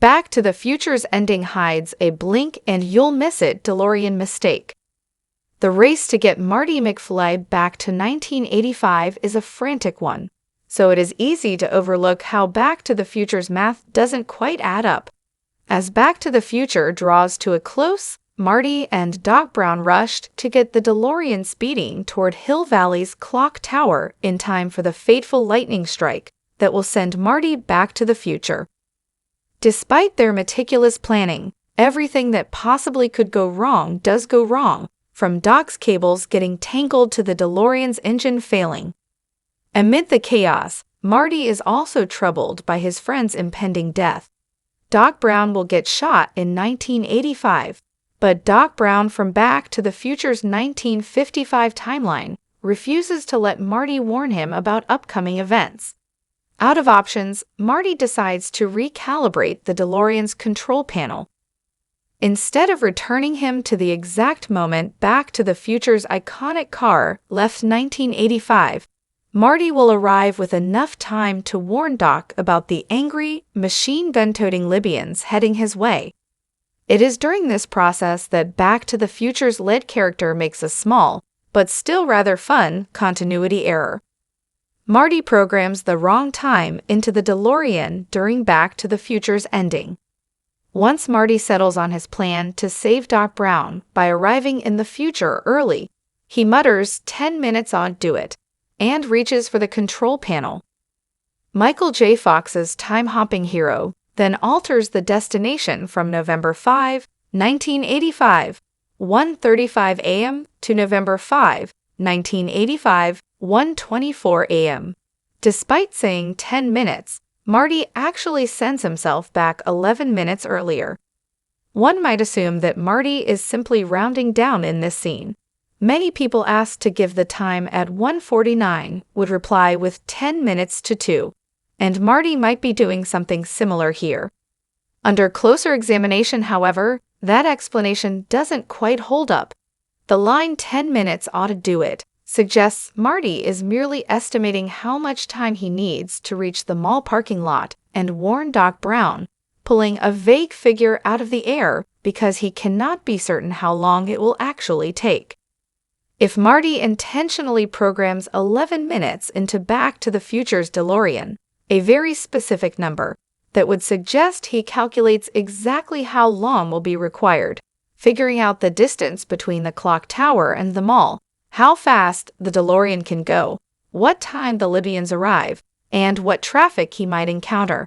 Back to the Future's ending hides a blink and you'll miss it DeLorean mistake. The race to get Marty McFly back to 1985 is a frantic one, so it is easy to overlook how Back to the Future's math doesn't quite add up. As Back to the Future draws to a close, Marty and Doc Brown rushed to get the DeLorean speeding toward Hill Valley's clock tower in time for the fateful lightning strike that will send Marty back to the future. Despite their meticulous planning, everything that possibly could go wrong does go wrong, from Doc's cables getting tangled to the DeLorean's engine failing. Amid the chaos, Marty is also troubled by his friend's impending death. Doc Brown will get shot in 1985, but Doc Brown from Back to the Future's 1955 timeline refuses to let Marty warn him about upcoming events. Out of options, Marty decides to recalibrate the DeLorean's control panel. Instead of returning him to the exact moment Back to the Future's iconic car left 1985, Marty will arrive with enough time to warn Doc about the angry, machine gun-toting Libyans heading his way. It is during this process that Back to the Future's lead character makes a small, but still rather fun, continuity error. Marty programs the wrong time into the DeLorean during Back to the Future's ending. Once Marty settles on his plan to save Doc Brown by arriving in the future early, he mutters 10 minutes on do it, and reaches for the control panel. Michael J. Fox's time-hopping hero then alters the destination from November 5, 1985, 1:35 a.m. to November 5, 1985, 1:24 a.m. Despite saying 10 minutes, Marty actually sends himself back 11 minutes earlier. One might assume that Marty is simply rounding down in this scene. Many people asked to give the time at 1:49 would reply with 10 minutes to 2, and Marty might be doing something similar here. Under closer examination, however, that explanation doesn't quite hold up. The line 10 minutes ought to do it suggests Marty is merely estimating how much time he needs to reach the mall parking lot and warn Doc Brown, pulling a vague figure out of the air because he cannot be certain how long it will actually take. If Marty intentionally programs 11 minutes into Back to the Future's DeLorean, a very specific number, that would suggest he calculates exactly how long will be required, figuring out the distance between the clock tower and the mall, how fast the DeLorean can go, what time the Libyans arrive, and what traffic he might encounter.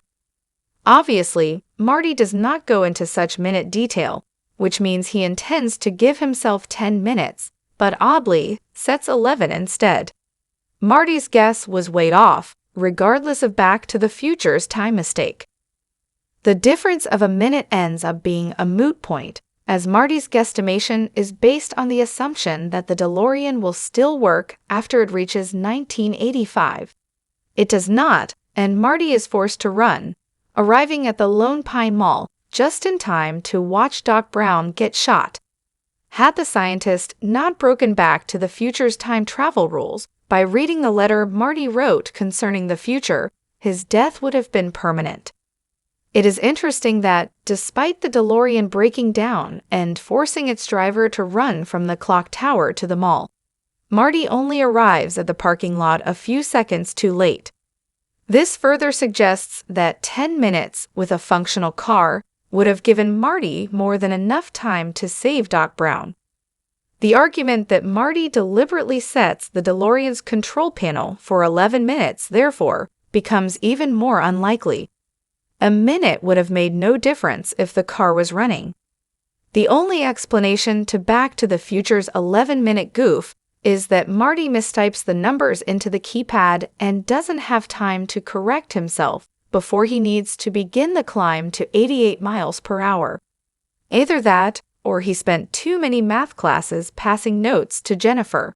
Obviously, Marty does not go into such minute detail, which means he intends to give himself 10 minutes, but oddly, sets 11 instead. Marty's guess was way off, regardless of Back to the Future's time mistake. The difference of a minute ends up being a moot point, as Marty's guesstimation is based on the assumption that the DeLorean will still work after it reaches 1985. It does not, and Marty is forced to run, arriving at the Lone Pine Mall just in time to watch Doc Brown get shot. Had the scientist not broken Back to the Future's time travel rules by reading the letter Marty wrote concerning the future, his death would have been permanent. It is interesting that, despite the DeLorean breaking down and forcing its driver to run from the clock tower to the mall, Marty only arrives at the parking lot a few seconds too late. This further suggests that 10 minutes with a functional car would have given Marty more than enough time to save Doc Brown. The argument that Marty deliberately sets the DeLorean's control panel for 11 minutes, therefore, becomes even more unlikely. A minute would have made no difference if the car was running. The only explanation to Back to the Future's 11-minute goof is that Marty mistypes the numbers into the keypad and doesn't have time to correct himself before he needs to begin the climb to 88 miles per hour. Either that, or he spent too many math classes passing notes to Jennifer.